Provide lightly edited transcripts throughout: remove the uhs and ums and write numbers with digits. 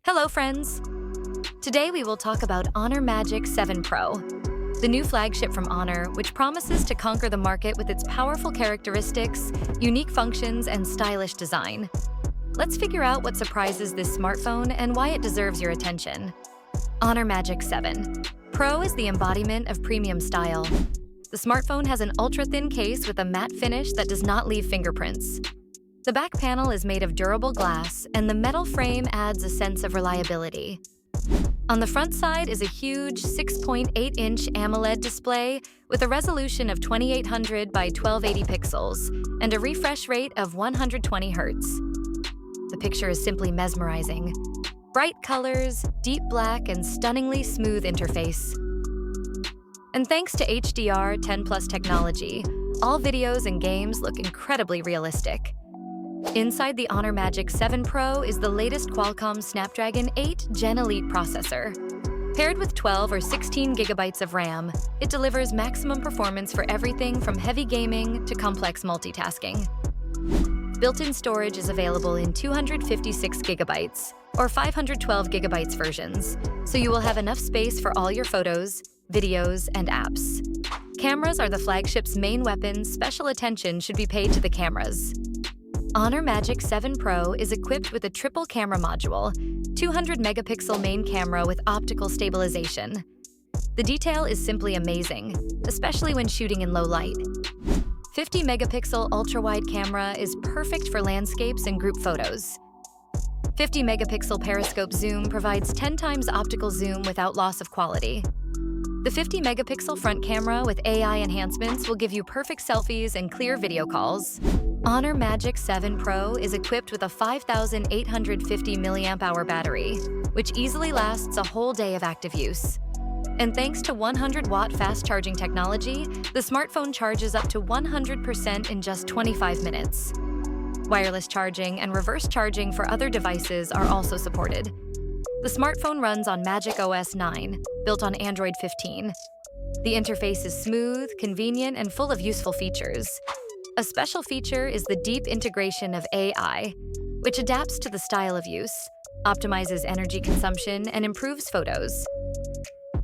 Hello, friends! Today we will talk about Honor Magic 7 Pro, the new flagship from Honor, which promises to conquer the market with its powerful characteristics, unique functions, and stylish design. Let's figure out what surprises this smartphone and why it deserves your attention. Honor Magic 7 Pro is the embodiment of premium style. The smartphone has an ultra-thin case with a matte finish that does not leave fingerprints. The back panel is made of durable glass, and the metal frame adds a sense of reliability. On the front side is a huge 6.8-inch AMOLED display with a resolution of 2800 by 1280 pixels and a refresh rate of 120 Hz. The picture is simply mesmerizing. Bright colors, deep black, and stunningly smooth interface. And thanks to HDR 10+ technology, all videos and games look incredibly realistic. Inside the Honor Magic 7 Pro is the latest Qualcomm Snapdragon 8 Gen Elite processor. Paired with 12 or 16 gigabytes of RAM, it delivers maximum performance for everything from heavy gaming to complex multitasking. Built-in storage is available in 256 gigabytes or 512 gigabytes versions, so you will have enough space for all your photos, videos, and apps. Cameras are the flagship's main weapon. Special attention should be paid to the cameras. Honor Magic 7 Pro is equipped with a triple camera module, 200-megapixel main camera with optical stabilization. The detail is simply amazing, especially when shooting in low light. 50-megapixel ultra-wide camera is perfect for landscapes and group photos. 50-megapixel periscope zoom provides 10 times optical zoom without loss of quality. The 50-megapixel front camera with AI enhancements will give you perfect selfies and clear video calls. Honor Magic 7 Pro is equipped with a 5,850 mAh battery, which easily lasts a whole day of active use. And thanks to 100-watt fast-charging technology, the smartphone charges up to 100% in just 25 minutes. Wireless charging and reverse charging for other devices are also supported. The smartphone runs on Magic OS 9, built on Android 15. The interface is smooth, convenient, and full of useful features. A special feature is the deep integration of AI, which adapts to the style of use, optimizes energy consumption, and improves photos.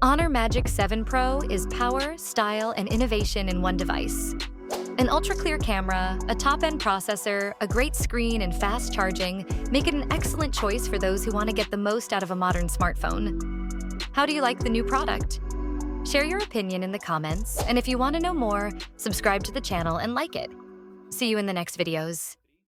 Honor Magic 7 Pro is power, style, and innovation in one device. An ultra-clear camera, a top-end processor, a great screen, and fast charging make it an excellent choice for those who want to get the most out of a modern smartphone. How do you like the new product? Share your opinion in the comments, and if you want to know more, subscribe to the channel and like it. See you in the next videos.